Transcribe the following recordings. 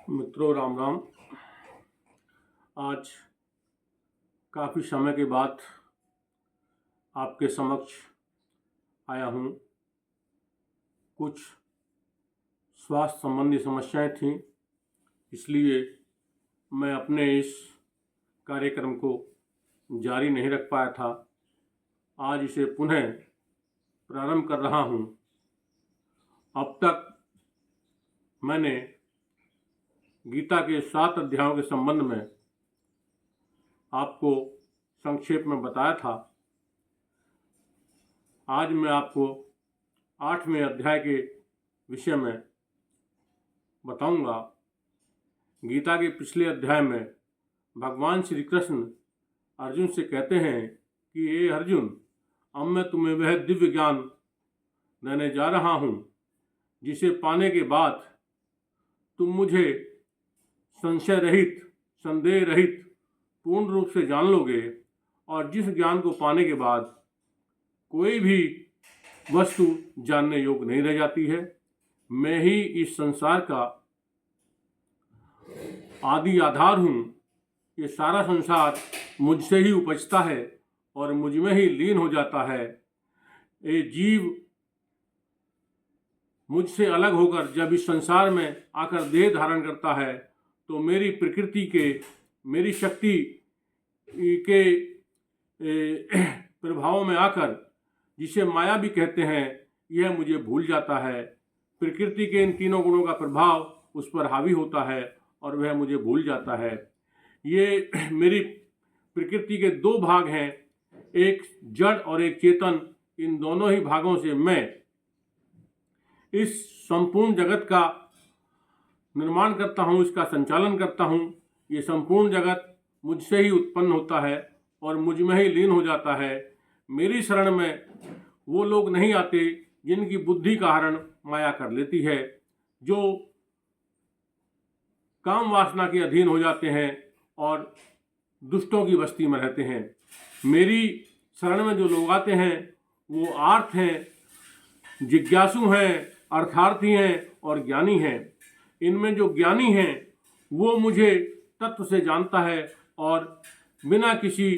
मित्रों, राम राम। आज काफ़ी समय के बाद आपके समक्ष आया हूँ। कुछ स्वास्थ्य संबंधी समस्याएं थीं, इसलिए मैं अपने इस कार्यक्रम को जारी नहीं रख पाया था। आज इसे पुनः प्रारंभ कर रहा हूँ। अब तक मैंने गीता के 7 अध्यायों के संबंध में आपको संक्षेप में बताया था। आज मैं आपको 8वें अध्याय के विषय में बताऊंगा। गीता के पिछले अध्याय में भगवान श्री कृष्ण अर्जुन से कहते हैं कि ये अर्जुन, अब मैं तुम्हें वह दिव्य ज्ञान देने जा रहा हूँ जिसे पाने के बाद तुम मुझे संशय रहित, संदेह रहित पूर्ण रूप से जान लोगे, और जिस ज्ञान को पाने के बाद कोई भी वस्तु जानने योग्य नहीं रह जाती है। मैं ही इस संसार का आदि आधार हूँ। ये सारा संसार मुझसे ही उपजता है और मुझ में ही लीन हो जाता है। ये जीव मुझसे अलग होकर जब इस संसार में आकर देह धारण करता है तो मेरी प्रकृति के, मेरी शक्ति के प्रभाव में आकर, जिसे माया भी कहते हैं, यह मुझे भूल जाता है। प्रकृति के इन तीनों गुणों का प्रभाव उस पर हावी होता है और वह मुझे भूल जाता है। ये मेरी प्रकृति के 2 भाग हैं, एक जड़ और एक चेतन। इन दोनों ही भागों से मैं इस संपूर्ण जगत का निर्माण करता हूँ, इसका संचालन करता हूँ। ये संपूर्ण जगत मुझसे ही उत्पन्न होता है और मुझ में ही लीन हो जाता है। मेरी शरण में वो लोग नहीं आते जिनकी बुद्धि का हरण माया कर लेती है, जो काम वासना के अधीन हो जाते हैं और दुष्टों की बस्ती में रहते हैं। मेरी शरण में जो लोग आते हैं वो आर्त हैं, जिज्ञासु हैं, अर्थार्थी हैं और ज्ञानी हैं। इनमें जो ज्ञानी हैं वो मुझे तत्व से जानता है और बिना किसी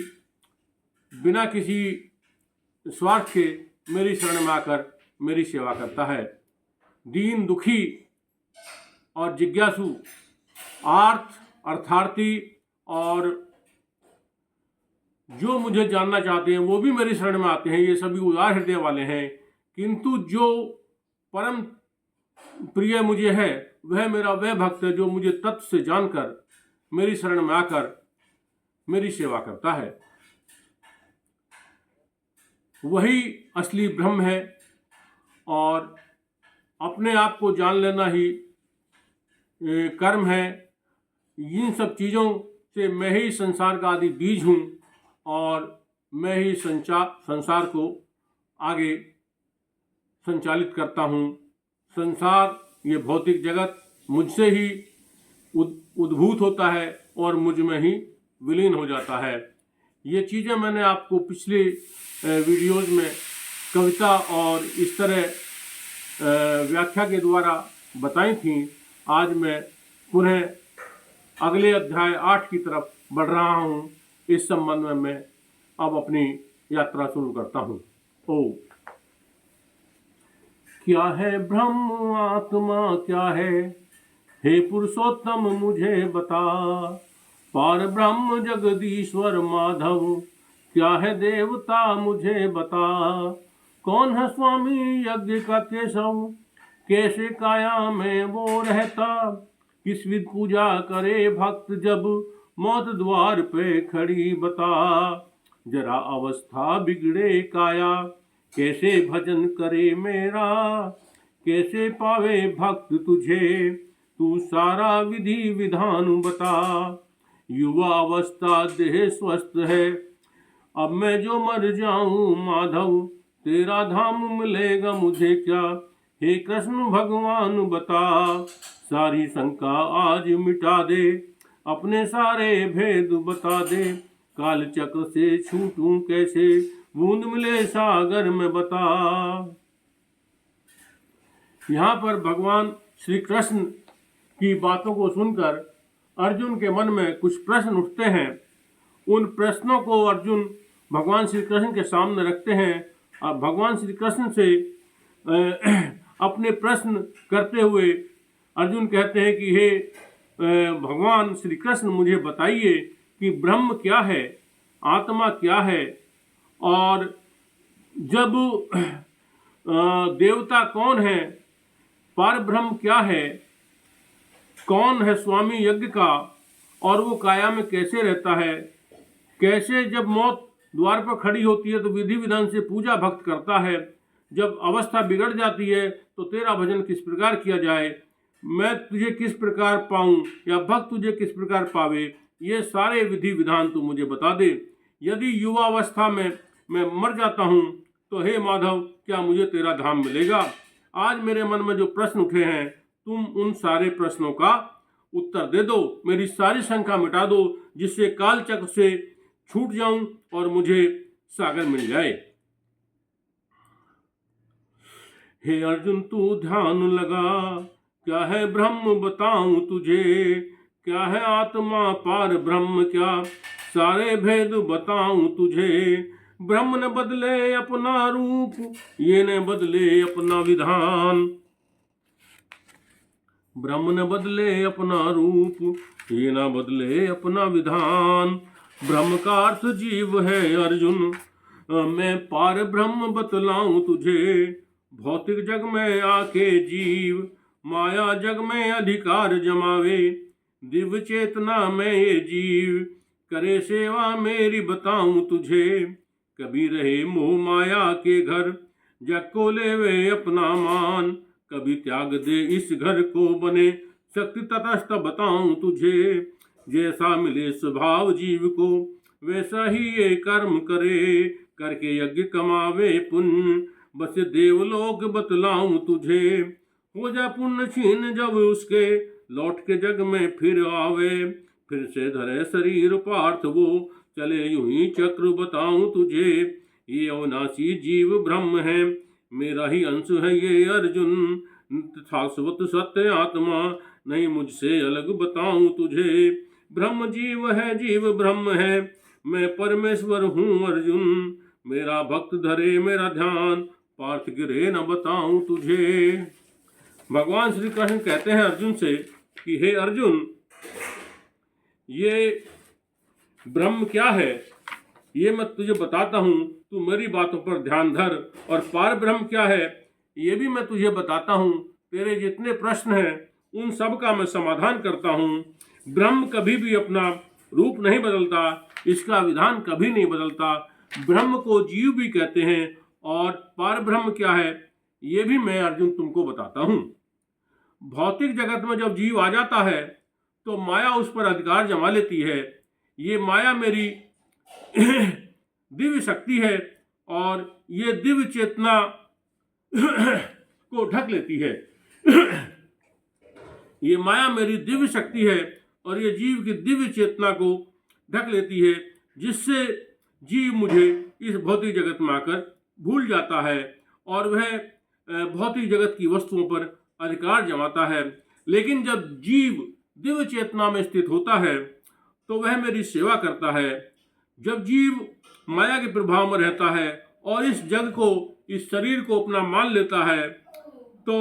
स्वार्थ के मेरी शरण में आकर मेरी सेवा करता है। दीन, दुखी और जिज्ञासु, आर्त, अर्थार्थी और जो मुझे जानना चाहते हैं वो भी मेरी शरण में आते हैं। ये सभी उदार हृदय वाले हैं। किंतु जो परम प्रिय मुझे है वह मेरा वह भक्त है जो मुझे तत्व से जानकर मेरी शरण में आकर मेरी सेवा करता है। वही असली ब्रह्म है और अपने आप को जान लेना ही कर्म है। इन सब चीज़ों से मैं ही संसार का आदि बीज हूँ और मैं ही संसार को आगे संचालित करता हूँ। संसार, ये भौतिक जगत मुझसे ही उद्भूत होता है और मुझ में ही विलीन हो जाता है। ये चीज़ें मैंने आपको पिछले वीडियोज़ में कविता और इस तरह व्याख्या के द्वारा बताई थी। आज मैं पुनः अगले अध्याय 8 की तरफ बढ़ रहा हूँ। इस संबंध में मैं अब अपनी यात्रा शुरू करता हूँ। क्या है ब्रह्म आत्मा क्या है, हे पुरुषोत्तम मुझे बता। पार ब्रह्म जगदीश्वर माधव क्या है देवता मुझे बता। कौन है स्वामी यज्ञ का केशव, कैसे काया में वो रहता। किस विध पूजा करे भक्त जब मौत द्वार पे खड़ी बता। जरा अवस्था बिगड़े काया कैसे भजन करे मेरा। कैसे पावे भक्त तुझे तू सारा विधि विधान बता। युवा अवस्था देह स्वस्थ है, अब मैं जो मर जाऊं माधव। तेरा धाम मिलेगा मुझे क्या, हे कृष्ण भगवान बता। सारी शंका आज मिटा दे, अपने सारे भेद बता दे। काल चक्र से छूटूं कैसे, बूंद मिले सागर में बता। यहाँ पर भगवान श्री कृष्ण की बातों को सुनकर अर्जुन के मन में कुछ प्रश्न उठते हैं। उन प्रश्नों को अर्जुन भगवान श्री कृष्ण के सामने रखते हैं और भगवान श्री कृष्ण से अपने प्रश्न करते हुए अर्जुन कहते हैं कि हे भगवान श्री कृष्ण, मुझे बताइए कि ब्रह्म क्या है, आत्मा क्या है, और जब देवता कौन है, पर ब्रह्म क्या है, कौन है स्वामी यज्ञ का, और वो काया में कैसे रहता है, कैसे जब मौत द्वार पर खड़ी होती है तो विधि विधान से पूजा भक्त करता है, जब अवस्था बिगड़ जाती है तो तेरा भजन किस प्रकार किया जाए, मैं तुझे किस प्रकार पाऊं या भक्त तुझे किस प्रकार पावे, ये सारे विधि विधान तू मुझे बता दे। यदि युवावस्था में मैं मर जाता हूं तो हे माधव, क्या मुझे तेरा धाम मिलेगा? आज मेरे मन में जो प्रश्न उठे हैं, तुम उन सारे प्रश्नों का उत्तर दे दो, मेरी सारी शंका मिटा दो, जिससे काल चक्र से छूट जाऊं और मुझे सागर मिल जाए। हे अर्जुन, तू ध्यान लगा, क्या है ब्रह्म बताऊं तुझे, क्या है आत्मा पार ब्रह्म, क्या सारे भेद बताऊं तुझे। ब्रह्म न बदले अपना रूप, ये न बदले अपना विधान, ब्रह्म न बदले अपना रूप, ये न बदले अपना विधान। ब्रह्म का अर्थ जीव है अर्जुन, मैं पार ब्रह्म बतलाऊं तुझे। भौतिक जग में आके जीव माया जग में अधिकार जमावे, दिव्य चेतना में ये जीव करे सेवा मेरी बताऊं तुझे। कभी रहे मोह माया के घर, जग को लेवे अपना मान, कभी त्याग दे इस घर को बने शक्ति तटस्थ बताऊं तुझे। जैसा मिले स्वभाव जीव को वैसा ही ये कर्म करे, करके यज्ञ कमावे पुण्य, बस देवलोक बतलाऊं तुझे। हो जा पुण्य छीन जब उसके, लौट के जग में फिर आवे, फिर से धरे शरीर पार्थ वो, चले यूं ही चक्र बताऊं तुझे। ये अविनाशी जीव ब्रह्म है, मेरा ही अंश है ये अर्जुन, शाश्वत सत्य आत्मा नहीं मुझसे अलग बताऊं तुझे। ब्रह्म जीव है, जीव ब्रह्म है, मैं परमेश्वर हूँ अर्जुन, मेरा भक्त धरे मेरा ध्यान, पार्थ गिरे न बताऊं तुझे। भगवान श्री कृष्ण कहते हैं अर्जुन से कि हे अर्जुन, ये ब्रह्म क्या है ये मैं तुझे बताता हूँ, तू मेरी बातों पर ध्यान धर, और पार ब्रह्म क्या है ये भी मैं तुझे बताता हूँ। तेरे जितने प्रश्न हैं उन सब का मैं समाधान करता हूँ। ब्रह्म कभी भी अपना रूप नहीं बदलता, इसका विधान कभी नहीं बदलता। ब्रह्म को जीव भी कहते हैं, और पार ब्रह्म क्या है ये भी मैं अर्जुन तुमको बताता हूँ। भौतिक जगत में जब जीव आ जाता है तो माया उस पर अधिकार जमा लेती है। ये माया मेरी दिव्य शक्ति है, और ये दिव्य चेतना को ढक लेती है। ये माया मेरी दिव्य शक्ति है और ये जीव की दिव्य चेतना को ढक लेती है, जिससे जीव मुझे इस भौतिक जगत में आकर भूल जाता है और वह भौतिक जगत की वस्तुओं पर अधिकार जमाता है। लेकिन जब जीव दिव्य चेतना में स्थित होता है तो वह मेरी सेवा करता है। जब जीव माया के प्रभाव में रहता है और इस जग को, इस शरीर को अपना मान लेता है तो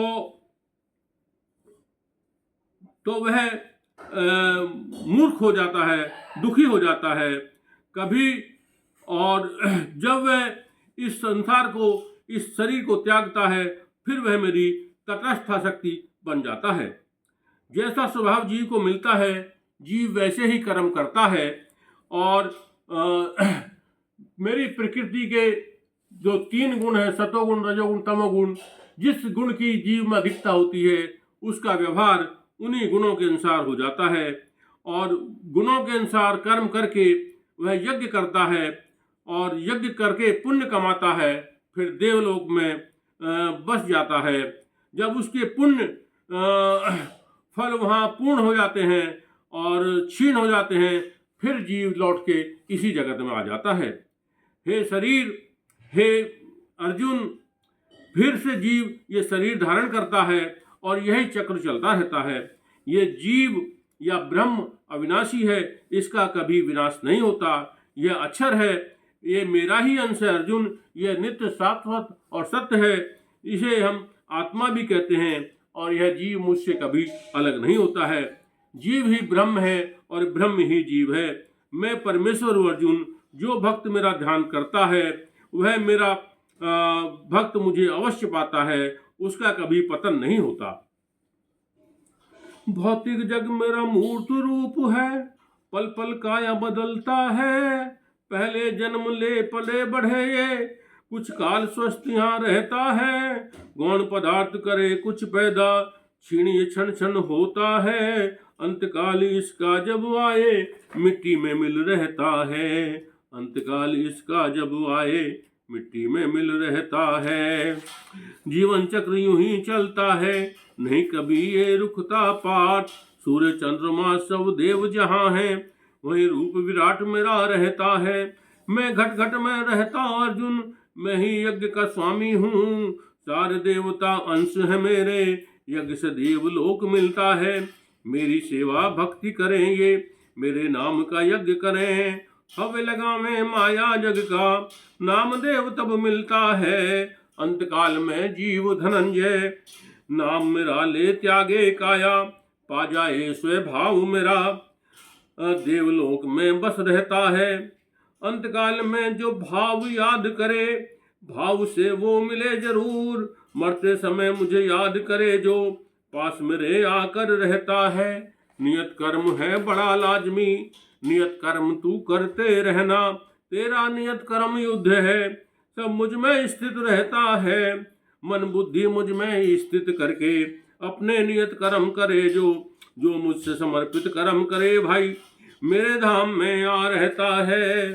वह मूर्ख हो जाता है, दुखी हो जाता है कभी। और जब वह इस संसार को, इस शरीर को त्यागता है, फिर वह मेरी तटस्थ शक्ति बन जाता है। जैसा स्वभाव जीव को मिलता है, जीव वैसे ही कर्म करता है। और मेरी प्रकृति के जो 3 गुण है, सतोगुण, रजोगुण, तमोगुण, जिस गुण की जीव में अधिकता होती है उसका व्यवहार उन्हीं गुणों के अनुसार हो जाता है। और गुणों के अनुसार कर्म करके वह यज्ञ करता है और यज्ञ करके पुण्य कमाता है, फिर देवलोक में बस जाता है। जब उसके पुण्य फल वहाँ पूर्ण हो जाते हैं और क्षीण हो जाते हैं, फिर जीव लौट के इसी जगत में आ जाता है। हे शरीर, हे अर्जुन, फिर से जीव ये शरीर धारण करता है और यही चक्र चलता रहता है। ये जीव या ब्रह्म अविनाशी है, इसका कभी विनाश नहीं होता। यह अक्षर है, ये मेरा ही अंश है अर्जुन, यह नित्य शाश्वत और सत्य है। इसे हम आत्मा भी कहते हैं और यह जीव मुझसे कभी अलग नहीं होता है। जीव ही ब्रह्म है और ब्रह्म ही जीव है। मैं परमेश्वर हूँ अर्जुन। जो भक्त मेरा ध्यान करता है वह मेरा भक्त मुझे अवश्य पाता है, उसका कभी पतन नहीं होता। भौतिक जग मेरा मूर्त रूप है, पल पल काया बदलता है। पहले जन्म ले पले बढ़े ये, कुछ काल स्वस्थ यहाँ रहता है। गौण पदार्थ करे कुछ पैदा, क्षीणीय क्षण क्षण होता है। अंतकाल इसका जब आए, मिट्टी में मिल रहता है। अंतकाल इसका जब आए, मिट्टी में मिल रहता है। जीवन चक्र यूं ही चलता है, नहीं कभी ये रुकता पाठ। सूर्य चंद्रमा सब देव जहाँ है, वही रूप विराट मेरा रहता है। मैं घट घट में रहता अर्जुन, मैं ही यज्ञ का स्वामी हूँ। सारे देवता अंश है मेरे, यज्ञ से देवलोक मिलता है। मेरी सेवा भक्ति करेंगे, मेरे नाम का यज्ञ करें। हवे लगावे माया जग का, नाम देव तब मिलता है। अंतकाल में जीव धनंजय, नाम मेरा ले त्यागे काया। पा जाए स्वभाव मेरा, देवलोक में बस रहता है। अंतकाल में जो भाव याद करे, भाव से वो मिले जरूर। मरते समय मुझे याद करे जो, पास मेरे आकर रहता है। नियत कर्म है बड़ा लाजमी, नियत कर्म तू करते रहना। तेरा नियत कर्म युद्ध है, सब मुझ में स्थित रहता है। मन बुद्धि मुझ में स्थित करके, अपने नियत कर्म करे जो। जो मुझसे समर्पित कर्म करे भाई, मेरे धाम में आ रहता है।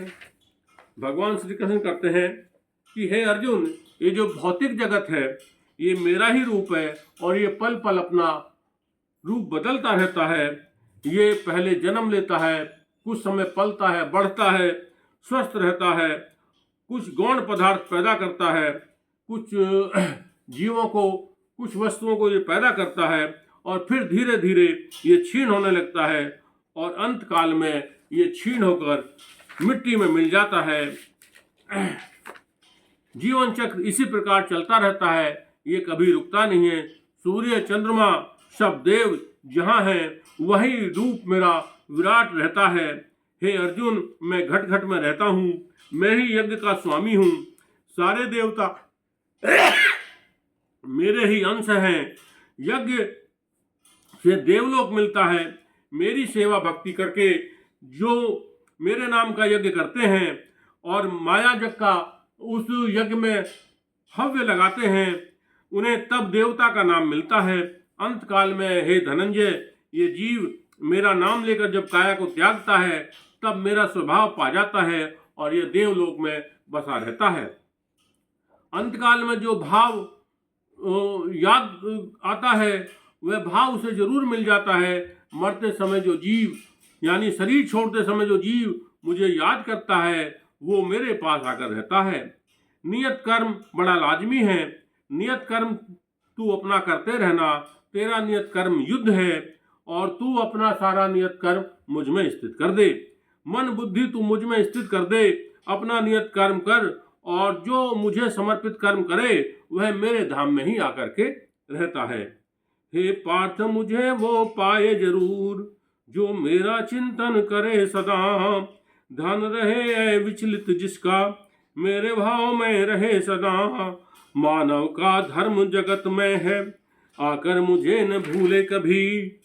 भगवान श्री कृष्ण कहते हैं कि हे अर्जुन, ये जो भौतिक जगत है ये मेरा ही रूप है और ये पल पल अपना रूप बदलता रहता है। ये पहले जन्म लेता है, कुछ समय पलता है, बढ़ता है, स्वस्थ रहता है, कुछ गौण पदार्थ पैदा करता है, कुछ जीवों को, कुछ वस्तुओं को ये पैदा करता है और फिर धीरे धीरे ये क्षीण होने लगता है और अंत काल में ये क्षीण होकर मिट्टी में मिल जाता है। जीवन चक्र इसी प्रकार चलता रहता है, ये कभी रुकता नहीं है। सूर्य चंद्रमा सब देव जहाँ हैं, वही रूप मेरा विराट रहता है। हे अर्जुन, मैं घट घट में रहता हूँ, मैं ही यज्ञ का स्वामी हूँ। सारे देवता मेरे ही अंश हैं। यज्ञ से देवलोक मिलता है। मेरी सेवा भक्ति करके जो मेरे नाम का यज्ञ करते हैं और माया जग का उस यज्ञ में हव्य लगाते हैं, उन्हें तब देवता का नाम मिलता है। अंत काल में हे धनंजय, ये जीव मेरा नाम लेकर जब काया को त्यागता है तब मेरा स्वभाव पा जाता है और ये देवलोक में बसा रहता है। अंतकाल में जो भाव याद आता है वह भाव उसे जरूर मिल जाता है। मरते समय जो जीव, यानी शरीर छोड़ते समय जो जीव मुझे याद करता है वो मेरे पास आकर रहता है। नियत कर्म बड़ा लाजमी है। नियत कर्म तू अपना करते रहना। तेरा नियत कर्म युद्ध है और तू अपना सारा नियत कर्म मुझ में स्थित कर दे। मन बुद्धि तू मुझ में स्थित कर दे, अपना नियत कर्म कर और जो मुझे समर्पित कर्म करे वह मेरे धाम में ही आकर के रहता है। हे पार्थ, मुझे वो पाए जरूर जो मेरा चिंतन करे सदा। धन रहे विचलित जिसका, मेरे भाव में रहे सदा। मानव का धर्म जगत में है, आकर मुझे न भूले कभी।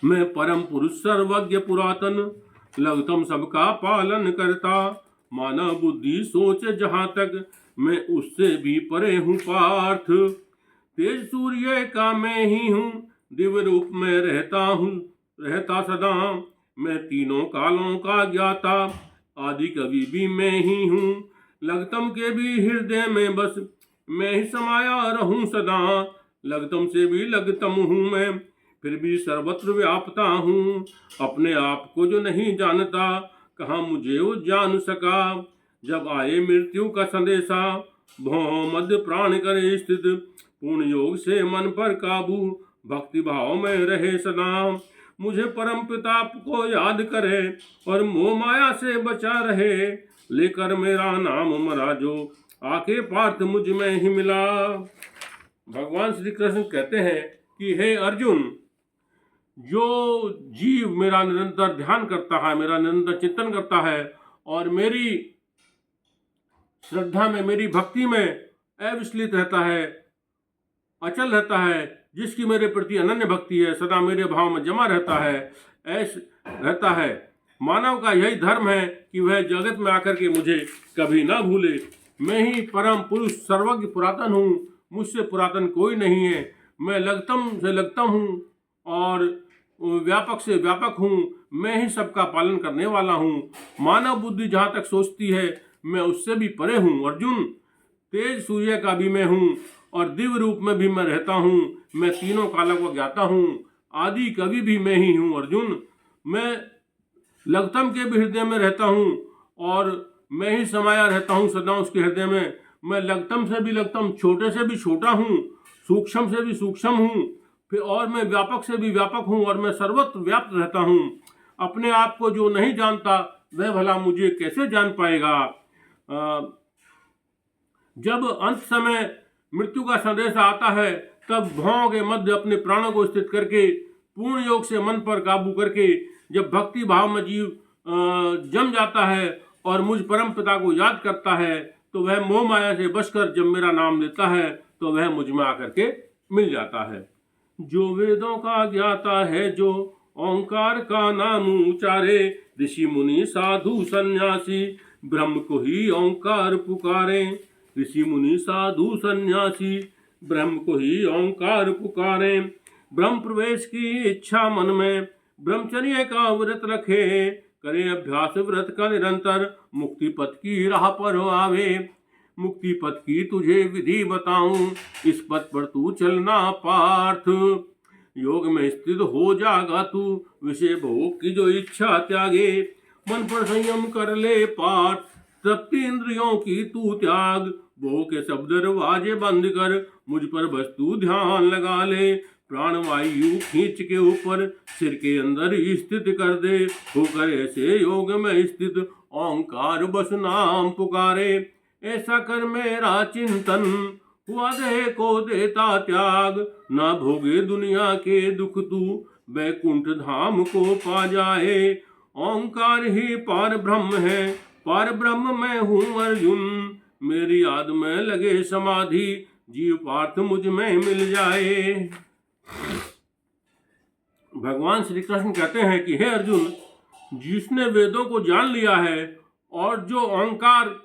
मैं परम पुरुष सर्वज्ञ पुरातन, लघुतम सबका पालन करता। मानव बुद्धि सोच जहाँ तक, मैं उससे भी परे हूँ पार्थ। तेज सूर्य का मैं ही हूँ, दिव्य रूप में रहता सदा। मैं तीनों कालों का ज्ञाता, आदि कवि भी मैं ही हूँ। लघुतम के भी हृदय में बस मैं ही समाया रहूं सदा। लघुतम से भी लघुतम हूँ मैं, फिर भी सर्वत्र व्यापता हूँ। अपने आप को जो नहीं जानता, कहाँ मुझे वो जान सका। जब आए मृत्यु का संदेशा, भौं मध्य प्राण करे स्थित। पूर्ण योग से मन पर काबू, भक्ति भाव में रहे सदा, मुझे परम पिता को याद करे और मोह माया से बचा रहे, लेकर मेरा नाम मरा जो आके पार्थ मुझ में ही मिला। भगवान श्री कृष्ण कहते हैं कि हे अर्जुन, जो जीव मेरा निरंतर ध्यान करता है, मेरा निरंतर चिंतन करता है और मेरी श्रद्धा में, मेरी भक्ति में अविचलित रहता है, अचल रहता है, जिसकी मेरे प्रति अनन्य भक्ति है, सदा मेरे भाव में जमा रहता है, ऐसा रहता है, मानव का यही धर्म है कि वह जगत में आकर के मुझे कभी ना भूले। मैं ही परम पुरुष, सर्वज्ञ पुरातन हूँ, मुझसे पुरातन कोई नहीं है। मैं लघुतम से लघुतम हूँ और व्यापक से व्यापक हूँ। मैं ही सबका पालन करने वाला हूँ। मानव बुद्धि जहाँ तक सोचती है, मैं उससे भी परे हूँ। अर्जुन, तेज सूर्य का भी मैं हूँ और दिव्य रूप में भी मैं रहता हूँ। मैं तीनों कालों को ज्ञाता हूँ, आदि कवि भी मैं ही हूँ। अर्जुन, मैं लघुतम के भी हृदय में रहता हूँ और मैं ही समाया रहता हूँ सदा उसके हृदय में। मैं लघुतम से भी लघुतम, छोटे से भी छोटा हूँ, सूक्ष्म से भी सूक्ष्म हूँ, फिर और मैं व्यापक से भी व्यापक हूँ और मैं सर्वत्र व्याप्त रहता हूँ। अपने आप को जो नहीं जानता वह भला मुझे कैसे जान पाएगा। जब अंत समय मृत्यु का संदेश आता है, तब भौं के मध्य अपने प्राणों को स्थित करके पूर्ण योग से मन पर काबू करके जब भक्ति भाव में जीव जम जाता है और मुझ परम पिता को याद करता है, तो वह मोह माया से बचकर जब मेरा नाम लेता है तो वह मुझ में आकर के मिल जाता है। जो वेदों का ज्ञाता है, जो ओंकार का नाम उचारे, ऋषि मुनि साधु सन्यासी ब्रह्म को ही ओंकार पुकारे। ऋषि मुनि साधु सन्यासी ब्रह्म को ही ओंकार पुकारे। ब्रह्म प्रवेश की इच्छा मन में, ब्रह्मचर्य का व्रत रखे, करे अभ्यास व्रत का निरंतर, मुक्ति पथ की राह पर आवे। मुक्ति पथ की तुझे विधि बताऊं, इस पथ पर तू चलना पार्थ। योग में स्थित हो जागा तू, विषय भोग की जो इच्छा त्यागे। मन पर संयम कर ले पार्थ, तृप्ति इंद्रियों की तू त्याग। भोग के सब दरवाजे बंद कर, मुझ पर बस तू ध्यान लगा ले। प्राण वायु खींच के ऊपर सिर के अंदर स्थित कर दे। होकर ऐसे योग में स्थित ओंकार बस नाम पुकारे। ऐसा कर मेरा चिंतन, हुआ देह को देता त्याग। ना भोगे दुनिया के दुख तू, वैकुंठ धाम को पा जाए। ओंकार ही पार ब्रह्म है, पार ब्रह्म मैं हूँ अर्जुन। मेरी याद में लगे समाधि, जीव पार्थ मुझ में मिल जाए। भगवान श्री कृष्ण कहते हैं कि हे अर्जुन, जिसने वेदों को जान लिया है और जो ओंकार,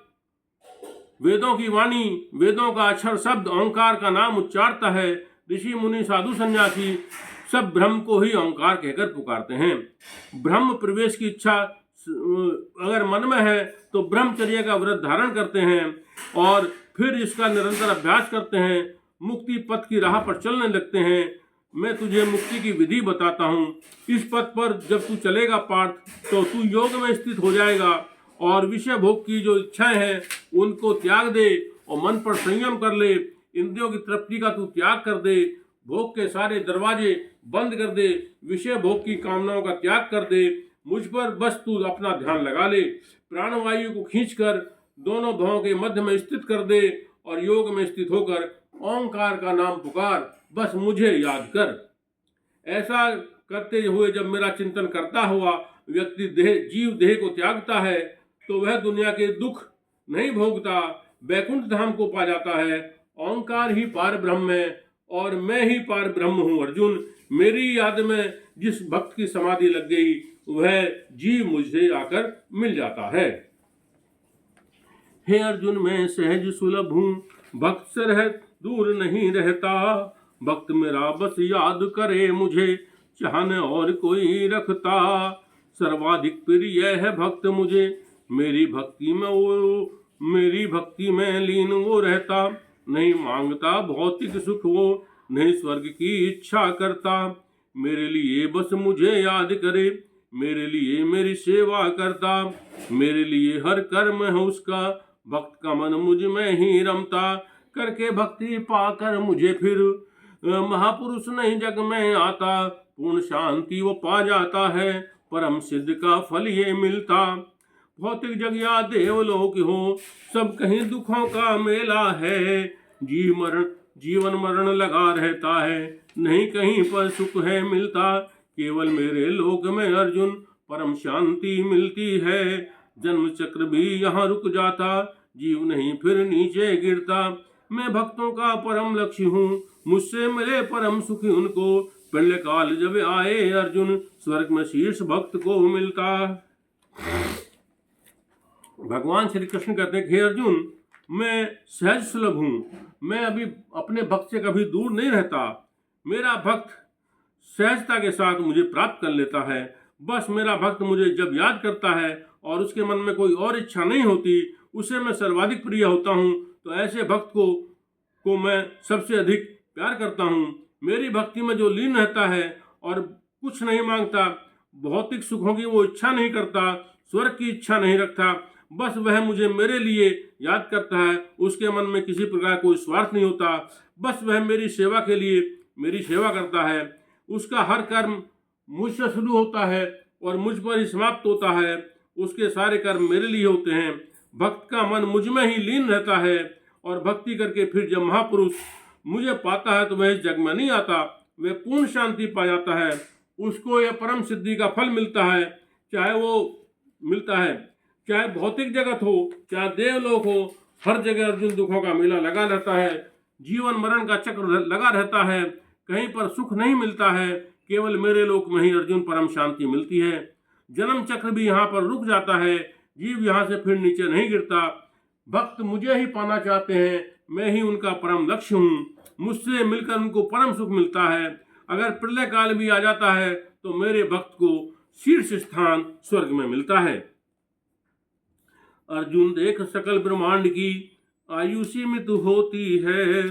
वेदों की वाणी, वेदों का अक्षर शब्द ओंकार का नाम उच्चारता है, ऋषि मुनि साधु सन्यासी सब ब्रह्म को ही ओंकार कहकर पुकारते हैं। ब्रह्म प्रवेश की इच्छा अगर मन में है तो ब्रह्मचर्य का व्रत धारण करते हैं और फिर इसका निरंतर अभ्यास करते हैं, मुक्ति पथ की राह पर चलने लगते हैं। मैं तुझे मुक्ति की विधि बताता हूँ। इस पथ पर जब तू चलेगा पार्थ, तो तू योग में स्थित हो जाएगा और विषय भोग की जो इच्छाएं हैं उनको त्याग दे और मन पर संयम कर ले। इंद्रियों की तृप्ति का तू त्याग कर दे, भोग के सारे दरवाजे बंद कर दे, विषय भोग की कामनाओं का त्याग कर दे। मुझ पर बस तू अपना ध्यान लगा ले। प्राणवायु को खींचकर दोनों भवों के मध्य में स्थित कर दे और योग में स्थित होकर ओंकार का नाम पुकार, बस मुझे याद कर। ऐसा करते हुए जब मेरा चिंतन करता हुआ व्यक्ति जीव देह को त्यागता है, तो वह दुनिया के दुख नहीं भोगता, वैकुंठ धाम को पा जाता है। ओंकार ही पार ब्रह्म है और मैं ही पार ब्रह्म हूँ। अर्जुन, मेरी याद में जिस भक्त की समाधि लग गई, वह जीव मुझसे आकर मिल जाता है। हे अर्जुन, मैं सहज सुलभ हूँ, भक्त से रह दूर नहीं रहता। भक्त मेरा बस याद करे मुझे, चाहने और कोई रखता। सर्वाधिक प्रिय है भक्त मुझे, मेरी भक्ति में लीन वो रहता। नहीं मांगता भौतिक सुख वो, नहीं स्वर्ग की इच्छा करता। मेरे लिए बस मुझे याद करे, मेरे लिए मेरी सेवा करता। मेरे लिए हर कर्म है उसका, भक्त का मन मुझ में ही रमता। करके भक्ति पाकर मुझे फिर महापुरुष नहीं जग में आता, पूर्ण शांति वो पा जाता है, परम सिद्ध का फल ये मिलता। भौतिक जग या देवलोक हो, सब कहीं दुखों का मेला है। जीवन मरण लगा रहता है, नहीं कहीं पर सुख है मिलता। केवल मेरे लोक में अर्जुन परम शांति मिलती है। जन्म चक्र भी यहाँ रुक जाता, जीव नहीं फिर नीचे गिरता। मैं भक्तों का परम लक्ष्य हूँ, मुझसे मिले परम सुखी उनको। प्रलय काल जब आए अर्जुन, स्वर्ग में शीर्ष भक्त को मिलता। भगवान श्री कृष्ण कहते हैं, हे अर्जुन, मैं सहज सुलभ हूँ, मैं अभी अपने भक्त से कभी दूर नहीं रहता। मेरा भक्त सहजता के साथ मुझे प्राप्त कर लेता है। बस मेरा भक्त मुझे जब याद करता है और उसके मन में कोई और इच्छा नहीं होती, उसे मैं सर्वाधिक प्रिय होता हूँ। तो ऐसे भक्त को मैं सबसे अधिक प्यार करता हूँ। मेरी भक्ति में जो लीन रहता है और कुछ नहीं मांगता, भौतिक सुखों की वो इच्छा नहीं करता, स्वर्ग की इच्छा नहीं रखता, बस वह मुझे मेरे लिए याद करता है। उसके मन में किसी प्रकार कोई स्वार्थ नहीं होता, बस वह मेरी सेवा के लिए मेरी सेवा करता है। उसका हर कर्म मुझसे शुरू होता है और मुझ पर ही समाप्त होता है। उसके सारे कर्म मेरे लिए होते हैं। भक्त का मन मुझ में ही लीन रहता है और भक्ति करके फिर जब महापुरुष मुझे पाता है तो वह इस जग में नहीं आता, वह पूर्ण शांति पा जाता है। उसको यह परम सिद्धि का फल मिलता है, चाहे भौतिक जगत हो, चाहे देवलोक हो, हर जगह अर्जुन दुखों का मेला लगा रहता है। जीवन मरण का चक्र लगा रहता है, कहीं पर सुख नहीं मिलता है। केवल मेरे लोक में ही अर्जुन परम शांति मिलती है। जन्म चक्र भी यहाँ पर रुक जाता है, जीव यहाँ से फिर नीचे नहीं गिरता। भक्त मुझे ही पाना चाहते हैं, मैं ही उनका परम लक्ष्य हूँ। मुझसे मिलकर उनको परम सुख मिलता है। अगर प्रलय काल भी आ जाता है तो मेरे भक्त को शीर्ष स्थान स्वर्ग में मिलता है। अर्जुन देख सकल ब्रह्मांड की आयु सीमित होती है।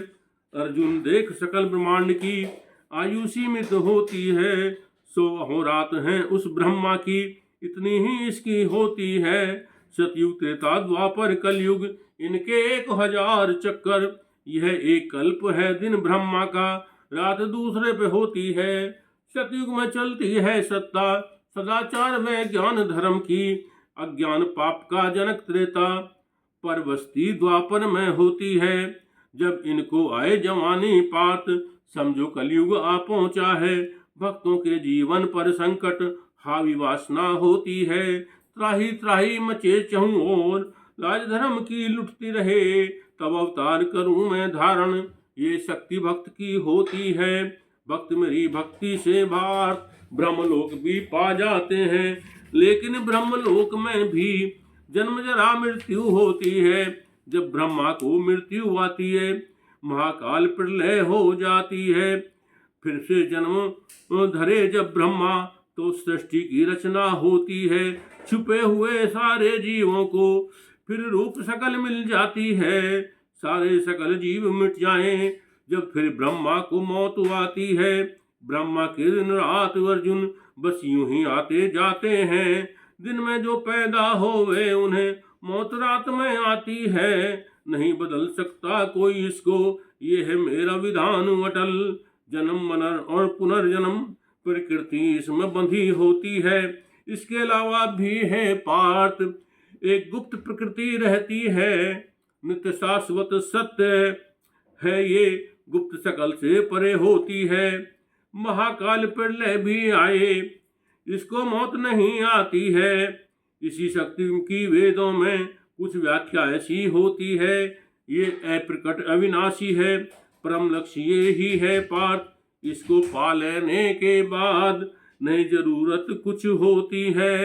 अर्जुन देख सकल ब्रह्मांड की आयु सीमित होती है। 100 अहोरात हैं उस ब्रह्मा की, इतनी ही इसकी होती है। सतयुग त्रेता द्वापर कलयुग, इनके 1000 चक्कर। यह एक कल्प है दिन ब्रह्मा का, रात दूसरे पे होती है। सतयुग में चलती है सत्ता, सदाचार व ज्ञान धर्म की। अज्ञान पाप का जनक त्रेता, पर बस्ती द्वापर में होती है। जब इनको आए जवानी पात, समझो कलयुग आ पहुंचा है। भक्तों के जीवन पर संकट हावी वासना होती है। त्राही त्राही मचे चहु ओर, लाज धर्म की लुटती रहे। तब अवतार करूं मैं धारण, ये शक्ति भक्त की होती है। भक्त मेरी भक्ति से भार, ब्रह्मलोक भी पा जाते हैं। लेकिन ब्रह्मलोक में भी जन्म जरा मृत्यु होती है। जब ब्रह्मा को मृत्यु आती है, महाकाल प्रलय हो जाती है। फिर से जन्म धरे जब ब्रह्मा, तो सृष्टि की रचना होती है। छुपे हुए सारे जीवों को फिर रूप सकल मिल जाती है। सारे सकल जीव मिट जाएं जब फिर ब्रह्मा को मौत आती है। ब्रह्मा के दिन रात अर्जुन बस यूं ही आते जाते हैं। दिन में जो पैदा होवे उन्हें मौत रात में आती है। नहीं बदल सकता कोई इसको, ये है मेरा विधान अटल। जन्म मरण और पुनर्जन्म प्रकृति इसमें बंधी होती है। इसके अलावा भी है पार्थ, एक गुप्त प्रकृति रहती है। नित्य शाश्वत सत्य है ये, गुप्त सकल से परे होती है। महाकाल प्रलय भी आए, इसको मौत नहीं आती है। इसी शक्ति की वेदों में कुछ व्याख्या ऐसी होती है। ये अप्रकट अविनाशी है, परम लक्ष्य ये ही है पार्थ। इसको पा लेने के बाद नहीं जरूरत कुछ होती है।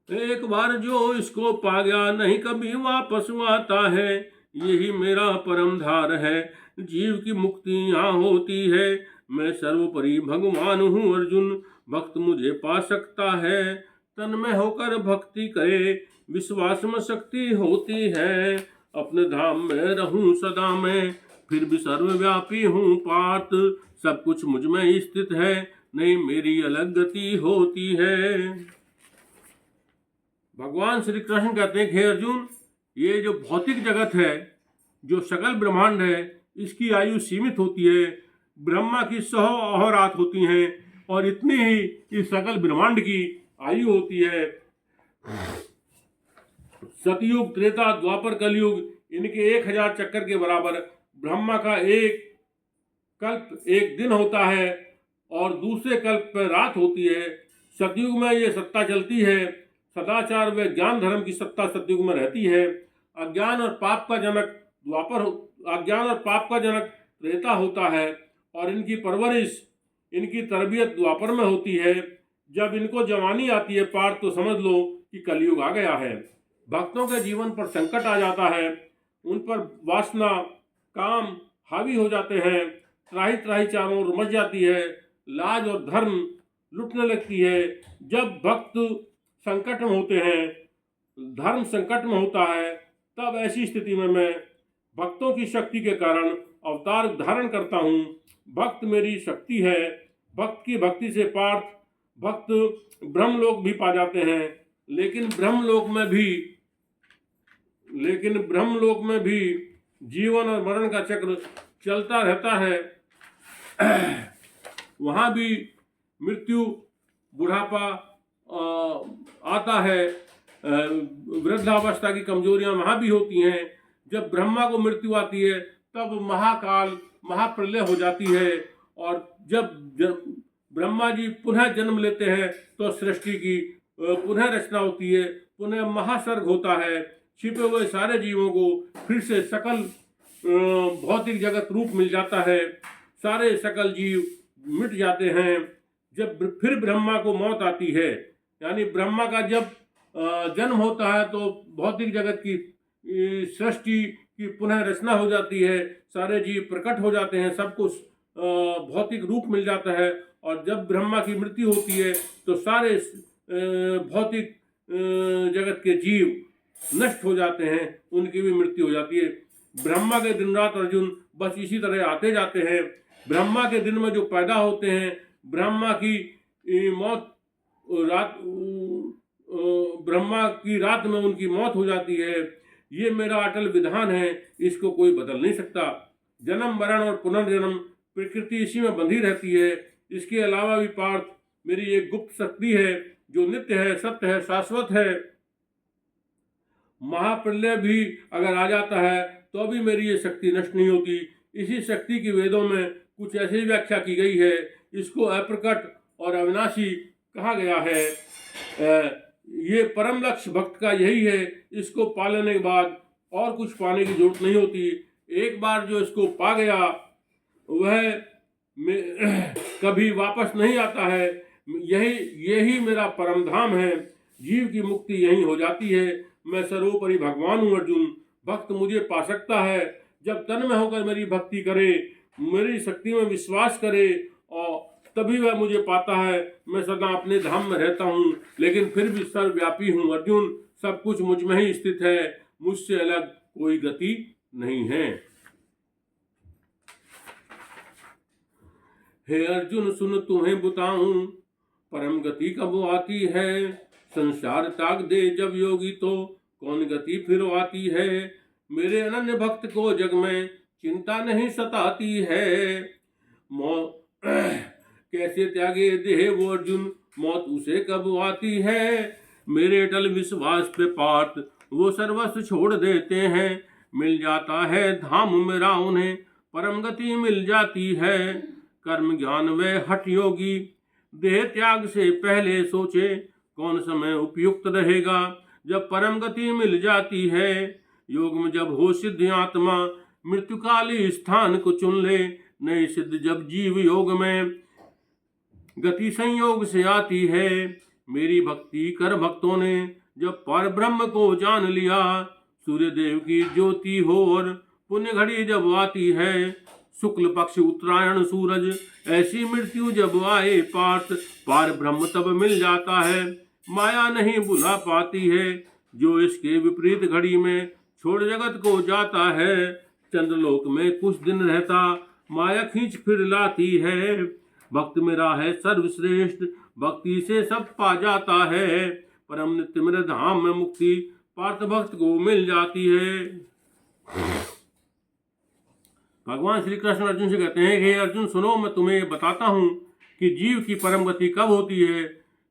एक बार जो इसको पा गया नहीं कभी वापस आता है। यही मेरा परम धार है, जीव की मुक्ति यहाँ होती है। मैं सर्वोपरि भगवान हूँ अर्जुन, भक्त मुझे पा सकता है। तन में होकर भक्ति करे, विश्वास में शक्ति होती है। अपने धाम में रहूं सदा मैं, फिर भी सर्वव्यापी हूँ पार्थ। सब कुछ मुझ में स्थित है, नहीं मेरी अलग गति होती है। भगवान श्री कृष्ण कहते हैं, हे अर्जुन, ये जो भौतिक जगत है, जो सकल ब्रह्मांड है, इसकी आयु सीमित होती है। ब्रह्मा की 100 अहोरात होती हैं और इतनी ही इस सकल ब्रह्मांड की आयु होती है। सतयुग, त्रेता, द्वापर, कलयुग, इनके 1000 चक्कर के बराबर ब्रह्मा का एक कल्प एक दिन होता है और दूसरे कल्प पर रात होती है। सतयुग में ये सत्ता चलती है। सदाचार व ज्ञान धर्म की सत्ता सतयुग में रहती है। अज्ञान और पाप का जनक त्रेता होता है और इनकी परवरिश, इनकी तरबियत द्वापर में होती है। जब इनको जवानी आती है पार, तो समझ लो कि कलयुग आ गया है। भक्तों के जीवन पर संकट आ जाता है, उन पर वासना, काम हावी हो जाते हैं, त्राही त्राही चारों ओर मच जाती है, लाज और धर्म लुटने लगती है। जब भक्त संकट में होते हैं, धर्म संकट में होता है, तब ऐसी स्थिति में मैं भक्तों की शक्ति के कारण अवतार धारण करता हूँ। भक्त मेरी शक्ति है। भक्त की भक्ति से पार्थ भक्त ब्रह्मलोक भी पा जाते हैं। लेकिन ब्रह्मलोक में भी जीवन और मरण का चक्र चलता रहता है। वहाँ भी मृत्यु, बुढ़ापा आता है, वृद्धावस्था की कमजोरियां वहाँ भी होती हैं। जब ब्रह्मा को मृत्यु आती है तब महाकाल, महाप्रलय हो जाती है और जब ब्रह्मा जी पुनः जन्म लेते हैं तो सृष्टि की पुनः रचना होती है, पुनः महासर्ग होता है। छिपे हुए सारे जीवों को फिर से सकल भौतिक जगत रूप मिल जाता है। सारे सकल जीव मिट जाते हैं। जब फिर ब्रह्मा को मौत आती है, यानी ब्रह्मा का जब जन्म होता है तो भौतिक जगत की सृष्टि की पुनः रचना हो जाती है। सारे जीव प्रकट हो जाते हैं, सबको भौतिक रूप मिल जाता है। और जब ब्रह्मा की मृत्यु होती है तो सारे भौतिक जगत के जीव नष्ट हो जाते हैं, उनकी भी मृत्यु हो जाती है। ब्रह्मा के दिन रात अर्जुन बस इसी तरह आते जाते हैं। ब्रह्मा के दिन में जो पैदा होते हैं, ब्रह्मा की मौत रात, ब्रह्मा की रात में उनकी मौत हो जाती है। ये मेरा अटल विधान है, इसको कोई बदल नहीं सकता। जन्म, मरण और पुनर्जन्म, प्रकृति इसी में बंधी रहती है। इसके अलावा भी पार्थ मेरी एक गुप्त शक्ति है जो नित्य है, सत्य है, शाश्वत है। महाप्रलय भी अगर आ जाता है तो भी मेरी ये शक्ति नष्ट नहीं होती। इसी शक्ति की वेदों में कुछ ऐसी व्याख्या की गई है। इसको अप्रकट और अविनाशी कहा गया है। ये परम लक्ष्य भक्त का यही है। इसको पा लेने के बाद और कुछ पाने की जरूरत नहीं होती। एक बार जो इसको पा गया वह कभी वापस नहीं आता है। यही मेरा परम धाम है। जीव की मुक्ति यही हो जाती है। मैं सर्वोपरि भगवान हूँ अर्जुन। भक्त मुझे पा सकता है जब तन में होकर मेरी भक्ति करे, मेरी शक्ति में विश्वास करे, और तभी वह मुझे पाता है। मैं सदा अपने धाम में रहता हूँ, लेकिन फिर भी सर्वव्यापी हूँ अर्जुन। सब कुछ मुझ में ही स्थित है, मुझसे अलग कोई गति नहीं है। हे अर्जुन सुन तुम्हें बताऊं, परम गति कब आती है। संसार त्याग दे जब योगी तो कौन गति फिर आती है। मेरे अनन्य भक्त को जग में चिंता नहीं सताती है। कैसे त्यागे देह वो अर्जुन, मौत उसे कब आती है। मेरे अटल विश्वास पे पार्थ वो सर्वस्व छोड़ देते हैं। मिल जाता है धाम मेरा उन्हें, परम गति मिल जाती है। कर्म ज्ञान व हठ योगी, देह त्याग से पहले सोचे कौन समय उपयुक्त रहेगा। जब परम गति मिल जाती है, योग में जब हो सिद्ध आत्मा, मृत्यु काली स्थान को चुन ले। नई सिद्ध जब जीव योग में, गति संयोग से आती है। मेरी भक्ति कर भक्तों ने जब पर ब्रह्म को जान लिया। सूर्य देव की ज्योति हो और पुण्य घड़ी जब आती है। शुक्ल पक्ष उत्तरायण सूरज, ऐसी मृत्यु जब आए पार्थ, पार ब्रह्म तब मिल जाता है। माया नहीं बुला पाती है, जो इसके विपरीत घड़ी में छोड़ जगत को जाता है। चंद्रलोक में कुछ दिन रहता, माया खींच फिर लाती है। भक्त मेरा है सर्वश्रेष्ठ, भक्ति से सब पा जाता है। परम नित्य मेरे धाम में मुक्ति, पार्थ भक्त को मिल जाती है। भगवान श्री कृष्ण अर्जुन से कहते हैं कि हे अर्जुन सुनो, मैं तुम्हें बताता हूँ कि जीव की परम गति कब होती है।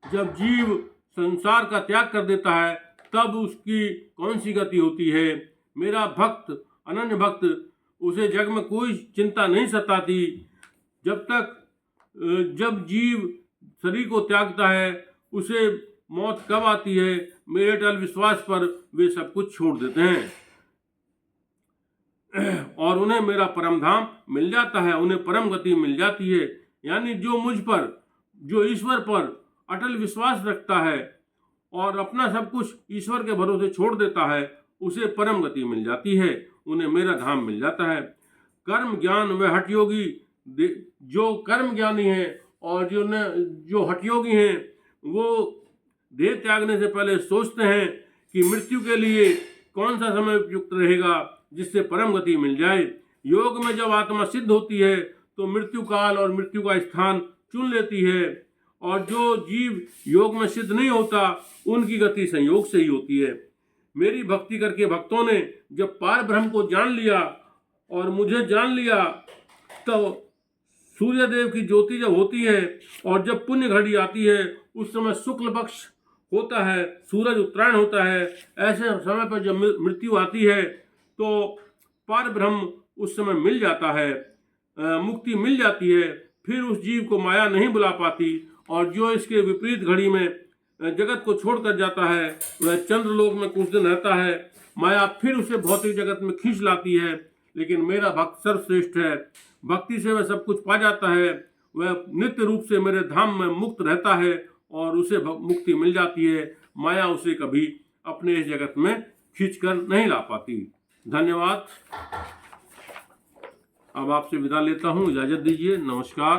जब जीव संसार का त्याग कर देता है तब उसकी कौन सी गति होती है। मेरा भक्त, अनन्य भक्त, उसे जग में कोई चिंता नहीं सताती। जब जीव शरीर को त्यागता है उसे मौत कब आती है, मेरे अटल विश्वास पर वे सब कुछ छोड़ देते हैं और उन्हें मेरा परम धाम मिल जाता है, उन्हें परम गति मिल जाती है। यानी जो मुझ पर, जो ईश्वर पर अटल विश्वास रखता है और अपना सब कुछ ईश्वर के भरोसे छोड़ देता है, उसे परम गति मिल जाती है, उन्हें मेरा धाम मिल जाता है। कर्म ज्ञान व हठ योगी, जो कर्म ज्ञानी है और जो हठ योगी हैं, वो देह त्यागने से पहले सोचते हैं कि मृत्यु के लिए कौन सा समय उपयुक्त रहेगा जिससे परम गति मिल जाए। योग में जब आत्मा सिद्ध होती है तो मृत्यु काल और मृत्यु का स्थान चुन लेती है, और जो जीव योग में सिद्ध नहीं होता उनकी गति संयोग से ही होती है। मेरी भक्ति करके भक्तों ने जब पार ब्रह्म को जान लिया और मुझे जान लिया, तो सूर्य देव की ज्योति जब होती है और जब पुण्य घड़ी आती है उस समय शुक्ल पक्ष होता है, सूरज उत्तरायण होता है, ऐसे समय पर जब मृत्यु आती है तो पार ब्रह्म उस समय मिल जाता है, मुक्ति मिल जाती है। फिर उस जीव को माया नहीं बुला पाती, और जो इसके विपरीत घड़ी में जगत को छोड़कर जाता है वह चंद्रलोक में कुछ दिन रहता है, माया फिर उसे भौतिक जगत में खींच लाती है। लेकिन मेरा भक्त सर्वश्रेष्ठ है, भक्ति से वह सब कुछ पा जाता है, वह नित्य रूप से मेरे धाम में मुक्त रहता है और उसे मुक्ति मिल जाती है। माया उसे कभी अपने इस जगत में खींच कर नहीं ला पाती। धन्यवाद। अब आपसे विदा लेता हूँ, इजाजत दीजिए, नमस्कार।